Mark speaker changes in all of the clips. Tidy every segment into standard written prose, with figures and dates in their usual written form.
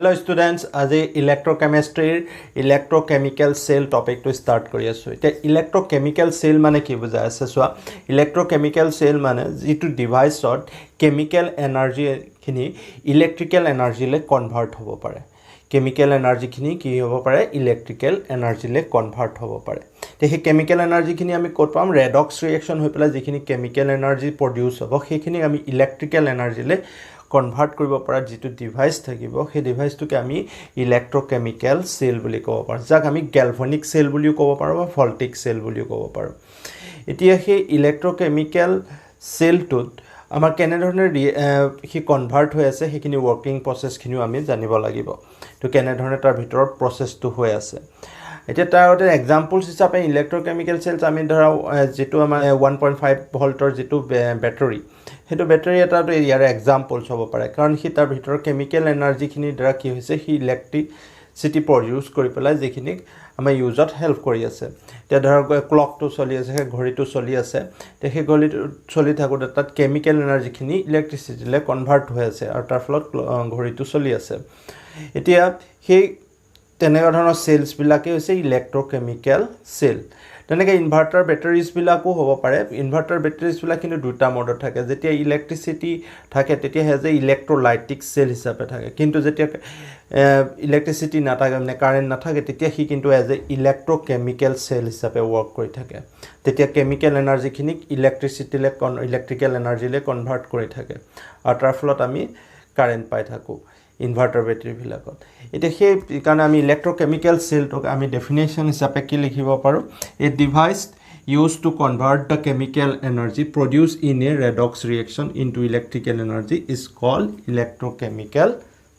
Speaker 1: Hello students, আজি ইলেক্ট্ৰোকেমিষ্ট্ৰিৰ ইলেক্ট্ৰোকেমিকেল cell টপিকটো start কৰি আছো। এতিয়া ইলেক্ট্ৰোকেমিকেল সেল মানে কি বুজা আছে সোৱা ইলেক্ট্ৰোকেমিকেল সেল মানে যেটো ডিভাইসত কেমিকেল এনাৰ্জি খিনি ইলেক্ট্ৰিকেল এনাৰ্জিলে কনভাৰ্ট হ'ব পাৰে। কেমিকেল এনাৰ্জি খিনি কি হ'ব পাৰে ইলেক্ট্ৰিকেল এনাৰ্জিলে কনভাৰ্ট হ'ব পাৰে। তে হে কেমিকেল এনাৰ্জি খিনি আমি ক'ত পাম ৰেডক্স ৰিঅ্যাকশন হৈ পেলাই যিখিনি কেমিকেল এনাৰ্জি প্ৰডিউস হ'ব সেইখিনি আমি ইলেক্ট্ৰিকেল এনাৰ্জিলে কনভাৰ্ট কৰিব পৰা যেটো ডিভাইস থাকিব সেই ডিভাইসটোকে আমি ইলেক্ট্ৰোকেমিকেল সেল বুলি ক'ব পাৰো যাক আমি গ্যালভানিক সেল বুলিও ক'ব পাৰো বা ভল্টিক সেল বুলিও ক'ব পাৰো এতিয়া সেই ইলেক্ট্ৰোকেমিকেল সেলটোত আমাৰ কেনে ধৰণৰ হি কনভাৰ্ট হৈ আছে সেইখিনি ওয়াৰ্কিং প্ৰসেস খিনিও আমি জানিব লাগিব তো কেনে ধৰণে তাৰ ভিতৰত প্ৰসেসটো হৈ আছে এতিয়া তাৰ এটা এক্সাম্পলছ হিচাপে ইলেক্ট্ৰোকেমিকেল সেলছ আমি ধৰা যেটো আমাৰ 1.5 ভোল্টৰ যেটো ব্যাটাৰী হেতু ব্যাটাৰী এটা তো ইয়াৰ এক্সাম্পলছ হ'ব পাৰে কাৰণ হি তাৰ ভিতৰৰ কেমিকেল এনাৰ্জি খিনি দ্বাৰা কি হৈছে হি ইলেক্ট্ৰিচিটি প্ৰডিউস কৰি পেলাই যেখিনি আমাৰ ইউজত হেল্প কৰি আছে তে ধৰা ক্লকটো চলি আছে ঘড়ীটো চলি আছে তে হে ঘড়ীটো চলি থাকোতে তাত কেমিকেল এনাৰ্জি খিনি ইলেক্ট্ৰিচিটিলে কনভাৰ্ট হৈ আছে আৰু তাৰ ফলত ঘড়ীটো চলি আছে এতিয়া হে তেনেকুৱা ধৰণৰ সেলছ বিলাকে হৈছে ইলেক্ট্ৰোকেমিকেল সেল তেনেকৈ ইনভাৰ্টাৰ বেটাৰিজ বিলাকো হ'ব পাৰে ইনভাৰ্টাৰ বেটাৰিজ বিলাক কিন্তু দুটা মডত থাকে যেতিয়া ইলেক্ট্ৰিচিটি থাকে তেতিয়া হেজে ইলেক্ট্ৰোলাইটিক সেল হিচাপে থাকে কিন্তু যেতিয়া ইলেক্ট্ৰিচিটি নাথাকে মানে কাৰেন্ট নাথাকে তেতিয়া হি কিন্তু এজ এ ইলেক্ট্ৰোকেমিকেল সেল হিচাপে ওয়াৰ্ক কৰি থাকে তেতিয়া কেমিকেল এনাৰ্জি খিনি ইলেক্ট্ৰিচিটিলে ইলেক্ট্ৰিকেল এনাৰ্জিলে কনভাৰ্ট কৰি থাকে আৰু তাৰ ফলত আমি কাৰেন্ট পাই থাকো ইনভাৰ্টাৰ বেটাৰি বিলাকত এটা সেই কাৰণ আমি ইলেক্ট্ৰোকেমিকেল সেলটোক আমি ডেফিনেশন হিচাপে কি লিখিব পাৰো a device used to convert the chemical energy produced in a redox reaction into electrical energy is called electrochemical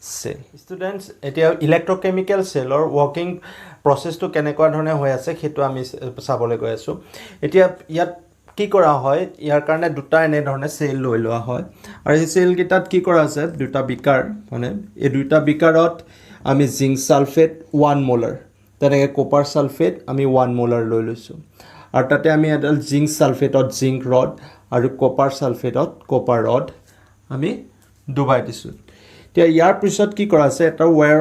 Speaker 1: cell students এতিয়া electrochemical cell or working process to কেনেকুৱা ধৰণে হৈ আছে হেতু আমি চাবলৈ গৈ আছো এতিয়া ইয়াত কি কৰা হয় ইয়াৰ কাৰণে দুটা এনে ধৰণে সেল লৈ লোৱা হয় আৰু এই সেল কিটাত কি কৰা আছে দুটা বিকাৰ মানে এই দুটা বিকাৰত আমি জিংক সালফেট 1 মোলাৰ তেনেকৈ কপাৰ সালফেট আমি 1 মোলাৰ লৈ লৈছো আৰু তাতে আমি এডাল জিংক সালফেটত জিংক ৰড আৰু কপাৰ সালফেটত কপাৰ ৰড আমি ডুবাই দিছো তে ইয়াৰ পিছত কি কৰা আছে এটা ওয়্যাৰ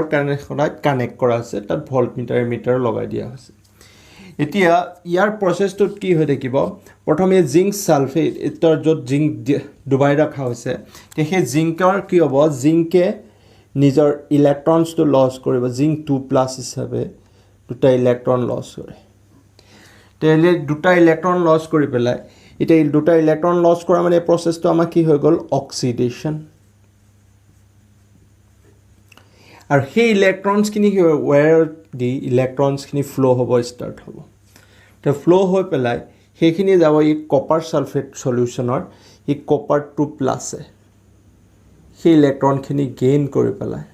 Speaker 1: কানেক্ট কৰা আছে তাত ভল্টমিটাৰ মিটাৰ লগাই দিয়া আছে এতিয়া ইয়াৰ প্ৰসেসটোত কি হৈ থাকিব প্ৰথমে জিংক সালফেট এটাৰ যত জিংক ডুবাই ৰাখা হৈছে তে হে জিংকৰ কি হ'ব জিংকে নিজৰ ইলেক্ট্ৰনছটো লছ কৰিব জিংক 2+ হিচাপে দুটা ইলেক্ট্ৰন লছ কৰে তেলে দুটা ইলেক্ট্ৰন লছ কৰি পেলাই এটা দুটা ইলেক্ট্ৰন লছ কৰা মানে প্ৰসেসটো আমাৰ কি হৈ গল অক্সিডেশন আৰু সেই ইলেক্ট্ৰনছ খিনি ওয়্যাৰ দি ইলেক্ট্ৰনছ খিনি ফ্লো হ'ব স্টাৰ্ট হ'ব তে ফ্লো হৈ পেলাই সেইখিনি যাব ই কপাৰ সালফেট সলিউশনৰ ই কপাৰ 2+ সেই ইলেক্ট্ৰন খিনি গেইন কৰি পেলাই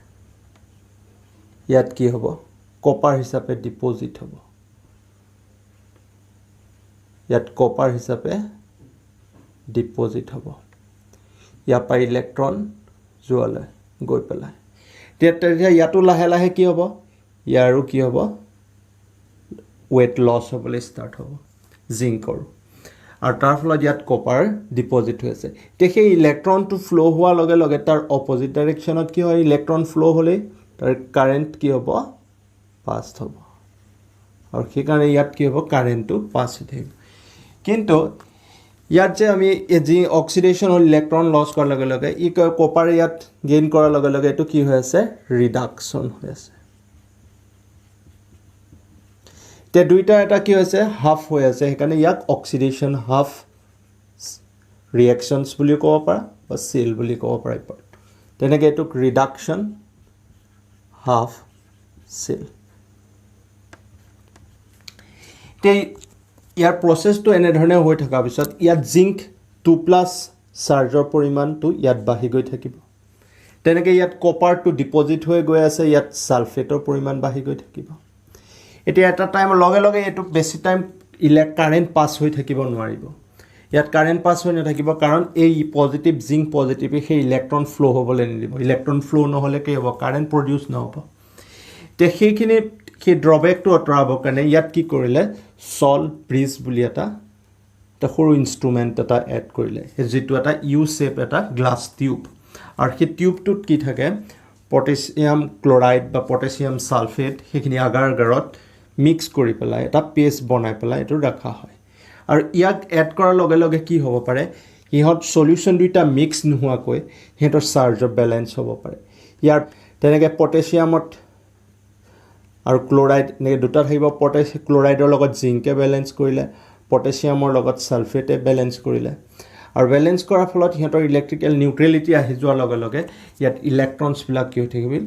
Speaker 1: ইয়াত কি হ'ব কপাৰ হিচাপে ডিপোজিট হ'ব ইয়াত কপাৰ হিচাপে ডিপোজিট হ'ব ইয়াৰ পৰা ইলেক্ট্ৰন যোৱালে গৈ পেলাই তেতিয়া ইয়াতো লাহে লাহে কি হ'ব ইয়াৰো কি হ'ব ওয়েট লছ হ'বলৈ ষ্টাৰ্ট হ'ব জিংকৰ আৰু তাৰ ফলত ইয়াত কপাৰ ডিপোজিট হৈ আছে তে সেই ইলেক্ট্ৰনটো ফ্লো হোৱাৰ লগে লগে তাৰ অপোজিট ডাইৰেকশ্যনত কি হয় ইলেক্ট্ৰন ফ্লো হ'লে তাৰ কাৰেন্ট কি হ'ব পাস হ'ব আৰু সেই কাৰণে ইয়াত কি হ'ব কাৰেন্টটো পাস হৈ থাকিব কিন্তু ইয়াত যে আমি যি অক্সিডেশন হল ইলেক্ট্ৰন লছ কৰাৰ লগে লগে ই কপাৰ ইয়াত গেইন কৰাৰ লগে লগে এটো কি হৈ আছে ৰিডাকশন হৈ আছে তে দুইটা এটা কি হৈছে হাফ হৈ আছে সেইকাৰণে ইয়াক অক্সিডেশন হাফ ৰিঅ্যাকশনছ বুলি ক'ব পাৰা বা সেল বুলি ক'ব পাৰা তেনেকৈ এটো ৰিডাকশন হাফ সেল তে ইয়াৰ প্ৰসেসটো এনে ধৰণে হৈ থকা পিছত ইয়াত জিংক 2+ চাৰ্জৰ পৰিমাণটো ইয়াত বাঢ়ি গৈ থাকিব তেনেকৈ ইয়াত কপাৰটো ডিপোজিট হৈ গৈ আছে ইয়াত সালফেটৰ পৰিমাণ বাঢ়ি গৈ থাকিব এতিয়া এটা টাইম লগে লগে এটো বেছি টাইম কাৰেন্ট পাস হৈ থাকিব নোৱাৰিব ইয়াত কাৰেন্ট পাস হৈ নাথাকিব কাৰণ এই পজিটিভ জিংক পজিটিভ সেই ইলেক্ট্ৰন ফ্লো হ'বলৈ নিদিব ইলেক্ট্ৰন ফ্লো নহলে কি হ'ব কাৰেন্ট প্ৰডিউস নহব তে সেইখিনি কি ড্ৰবেকটো অতৰাবৰ কাৰণে ইয়াত কি কৰিলে সল ব্ৰিজ বুলি এটা সৰু ইনস্ট্ৰুমেন্ট এটা এড কৰিলে যেটো এটা ইউ শেপ এটা গ্লাস টিউব আৰু সেই টিউবটোত কি থাকে পটাছিয়াম ক্লৰাইড বা পটাছিয়াম সালফেট সেইখিনি আগাৰ আগাৰত মিক্স কৰি পেলাই এটা পেষ্ট বনাই পেলাই এইটো ৰাখা হয় আৰু ইয়াক এড কৰাৰ লগে লগে কি হ'ব পাৰে ইহঁত সলিউশন দুইটা মিক্স নোহোৱাকৈ হেতৰ চাৰ্জৰ বেলেন্স হ'ব পাৰে ইয়াৰ তেনেকৈ পটাছিয়ামত আৰু ক্লৰাইড নে দুটা থাকিব ক্লৰাইডৰ লগত জিংকে বেলেন্স কৰিলে পটাছিয়ামৰ লগত সালফেটে বেলেন্স কৰিলে আৰু বেলেন্স কৰাৰ ফলত ইহঁতৰ ইলেক্ট্ৰিকেল নিউট্ৰেলিটি আহি যোৱাৰ লগে লগে ইয়াত ইলেক্ট্ৰনছবিলাক কি হৈ থাকিল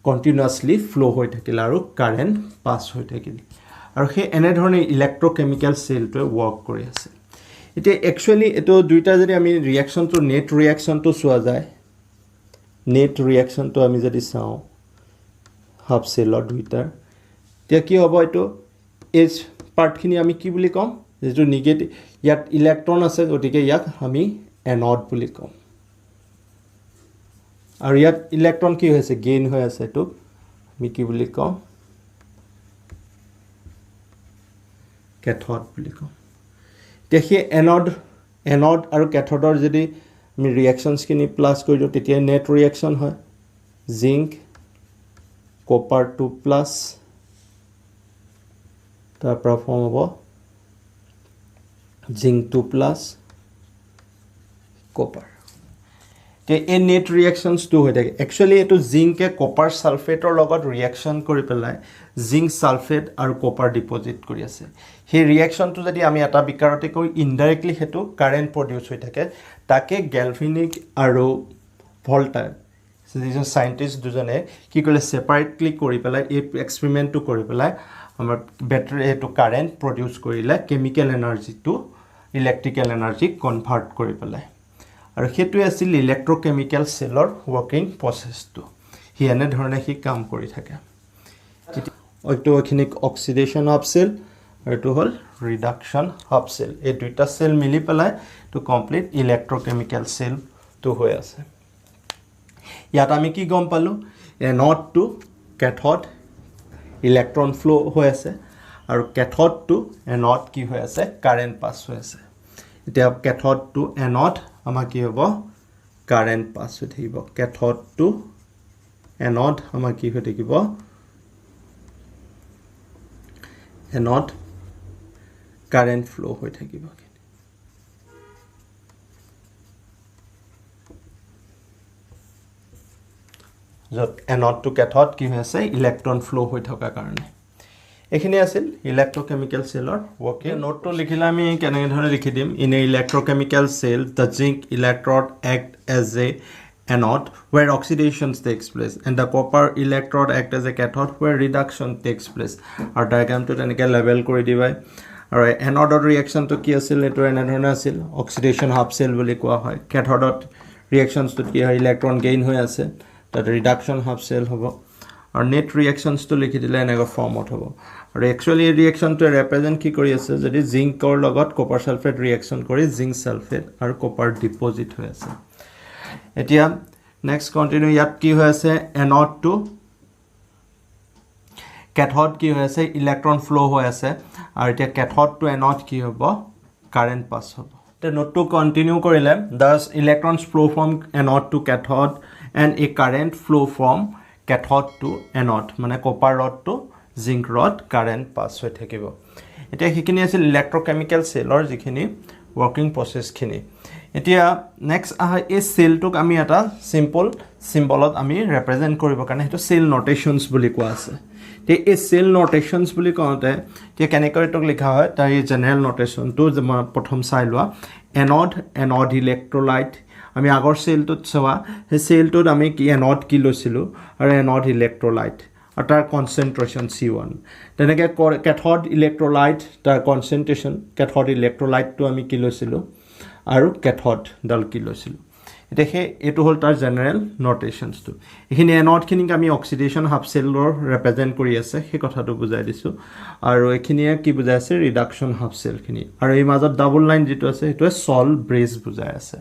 Speaker 1: কণ্টিনিউয়াছলি ফ্লো হৈ থাকিল আৰু কাৰেণ্ট পাছ হৈ থাকিল আৰু সেই এনেধৰণে ইলেক্ট্ৰকেমিকেল সেলটোৱে ৱৰ্ক কৰি আছে এতিয়া একচুয়ালি এটো দুইটা যদি আমি ৰিঅ্যাকশনটো নেট ৰিঅ্যাকশনটো চোৱা যায় নেট ৰিঅ্যাকশনটো আমি যদি চাওঁ হাফ সেলৰ দুইটাৰ তেতিয়া কি হ'ব এটো এজ পাৰ্টখিনি আমি কি বুলি কম যেটো নেগেটিভ ইয়াত ইলেক্ট্ৰন আছে গতিকে ইয়াক আমি এনড বুলি কম আৰু ইয়াত ইলেক্ট্ৰন কি হৈছে গেইন হৈ আছে এটো আমি কি বুলি কম কেথড বুলি কম দেখি এনড আৰু কেথডৰ যদি আমি ৰিঅ্যাকশনছ কিনি প্লাস কৰি দিও তেতিয়া নেট ৰিঅ্যাকশন হয় জিংক কপাৰ 2 প্লাস তাৰ পৰা ফৰ্ম হ'ব জিংক 2 প্লাস কপাৰ তে এই নেট ৰিঅ্যাকশনছ টু হৈ থাকে একচুয়ালি এটো জিংকে কপাৰ সালফেটৰ লগত ৰিঅ্যাকশন কৰি পেলাই জিংক সালফেট আৰু কপাৰ ডিপোজিট কৰি আছে সেই ৰিঅ্যাকশনটো যদি আমি এটা বিকাৰতে কৈ ইনডাইৰেক্টলি হেতু কাৰেন্ট প্ৰডিউস হৈ থাকে তাকে গ্যালভানিক আৰু ভল্টাৰ যিজন সাইন্টিস্ট দুজনে কি কৰিলে সেপাৰেটলি কৰি পেলাই এই এক্সপেৰিমেন্টটো কৰি পেলাই আমাৰ বেটাৰি হেতু কাৰেন্ট প্ৰডিউস কৰিলে chemical energy to electrical energy convert কৰি পেলাই আৰু হেতু আছিল ইলেক্ট্ৰকেমিক্যাল সেলৰ ওয়াৰ্কিং প্ৰসেসটো হি এনে ধৰণে হি কাম কৰি থাকে এইটো এখিনিক অক্সিডেশন অফ সেল আৰু এইটো হল ৰিডাকশন অফ সেল এই দুইটা সেল মিলি পেলাই টু কমপ্লিট ইলেক্ট্ৰকেমিক্যাল সেল টু হৈ আছে ইয়াত আমি কি গম পালো anode to cathode electron flow হৈ আছে আৰু কেথড টু এনড কি হৈ আছে কাৰেন্ট পাস হৈ আছে এতিয়া কেথড টু এনড আমাৰ কি হ'ব কাৰেন্ট পাস হৈ থাকিব কেথড টু এনড আমাৰ কি হৈ থাকিব এনড কাৰেন্ট ফ্লো হৈ থাকিব যত এনড টু কেথড কি হৈ আছে ইলেক্ট্ৰন ফ্লো হৈ থকা কাৰণে এখিনি আছিল ইলেক্ট্ৰকেমিক্যাল সেলৰ ওয়াৰ্কিং নোটটো লিখিলে আমি কেনে ধৰণে লিখি দিম in a electrochemical cell the zinc electrode act as a anode where oxidation takes place and the copper electrode act as a cathode where reduction takes place আৰু ডায়াগ্ৰামটো তেনেকৈ লেবেল কৰি দিবাই আৰু এনডৰ ৰিঅ্যাকশনটো কি আছিল এটো এনে ধৰণে আছিল অক্সিডেশন হাফ সেল বুলি কোৱা হয় কেথডত ৰিঅ্যাকশনটো কি হয় ইলেক্ট্ৰন গেইন হৈ আছে তাত ৰিডাকশন হাফ সেল হ'ব আৰু নেট ৰিঅ্যাকশনছ তো লিখি দিলে এনেকা ফৰ্মত হ'ব আৰু একচুয়ালি এই ৰিঅ্যাকশনটো ৰিপ্ৰেজেন্ট কি কৰি আছে যদি জিংকৰ লগত কপাৰ সালফেট ৰিঅ্যাকশন কৰি জিংক সালফেট আৰু কপাৰ ডিপোজিট হৈ আছে এতিয়া নেক্সট কন্টিনিউ ইয়াত কি হৈ আছে এনড টু কেথড কি হৈ আছে ইলেক্ট্ৰন ফ্লো হৈ আছে আৰু এতিয়া কেথড টু এনড কি হ'ব কাৰেন্ট পাস হ'ব তে নোটটো কন্টিনিউ কৰিলে thus electrons flow from anode to cathode and a current flow from cathode to anode মানে copper rod to zinc rod current pass হৈ থাকিব এতিয়া হিখিনি আছিল ইলেক্ট্ৰকেমিক্যাল সেলৰ যিখিনি ওয়াৰ্কিং প্ৰসেস খিনি এতিয়া নেক্সট এই সেলটোক আমি এটা সিম্পল সিম্বলত আমি ৰিপ্ৰেজেন্ট কৰিব কাৰণে হেতু সেল নোটেশনছ বুলি কোৱা আছে তে এই সেল নোটেশনছ বুলি কওঁতে তে কেনেকৈ লিখা হয় তাৰ এই জেনাৰেল নোটেশনটো যে মই প্ৰথম চাই লোৱা এনড ইলেক্ট্ৰোলাইট আমি আগৰ সেলটোত চাৱা সেই সেলটোত আমি কি এনড কি লৈছিলো আৰু এনড ইলেক্ট্ৰোলাইট আৰু তাৰ কনসেন্ট্ৰেচন C1 তেনেকৈ কেথড ইলেক্ট্ৰোলাইট তাৰ কনসেন্ট্ৰেচন কেথড ইলেক্ট্ৰোলাইটটো আমি কি লৈছিলো আৰু কেথড ডাল কি লৈছিলো এটা এটো হল তাৰ জেনাৰেল নোটেশনছটো এখিনি এনড খিনিক আমি অক্সিডেশন হাফ সেলৰ ৰিপ্ৰেজেন্ট কৰি আছে সেই কথাটো বুজাই দিছো আৰু এখিনিয়ে কি বুজাই আছে ৰিডাকশন হাফ সেল খিনি আৰু এই মাজত ডাবল লাইন যেটো আছে হেটো সল ব্ৰেজ বুজাই আছে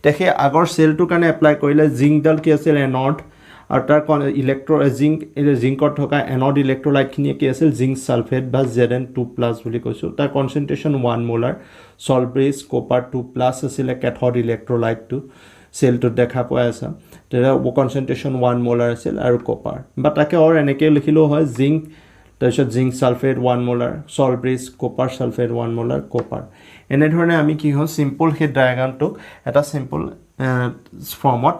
Speaker 1: দেখে আগৰ সেলটো কাৰণে এপ্লাই কৰিলে জিংক ডাল কি আছিল এনড আৰু তাৰ জিংকত থকা এনড ইলেক্ট্ৰোলাইট খিনি কি আছিল জিংক সালফেট বা Zn2+ বুলি কৈছো তাৰ কনসেন্ট্ৰেচন 1 মোলাৰ সল ব্ৰেজ কপাৰ 2+ আছিল কেথড ইলেক্ট্ৰোলাইটটো চেলটোত দেখা পোৱা আছে তেতিয়া কনচেন্ট্ৰেশ্যন 1 মোলাৰ আছিল আৰু কপাৰ বা তাকে আৰু এনেকৈ লিখিলেও হয় জিংক তাৰপিছত zinc sulphate 1 molar salt bridge copper sulphate 1 molar copper এনেধৰণে আমি কি হয় সিম্পল সেই ডায়াগ্ৰামটোক এটা সিম্পল ফৰ্মত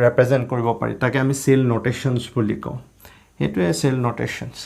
Speaker 1: represent কৰিব পাৰি তাকে আমি cell notations বুলি কওঁ হেতুৱে cell notations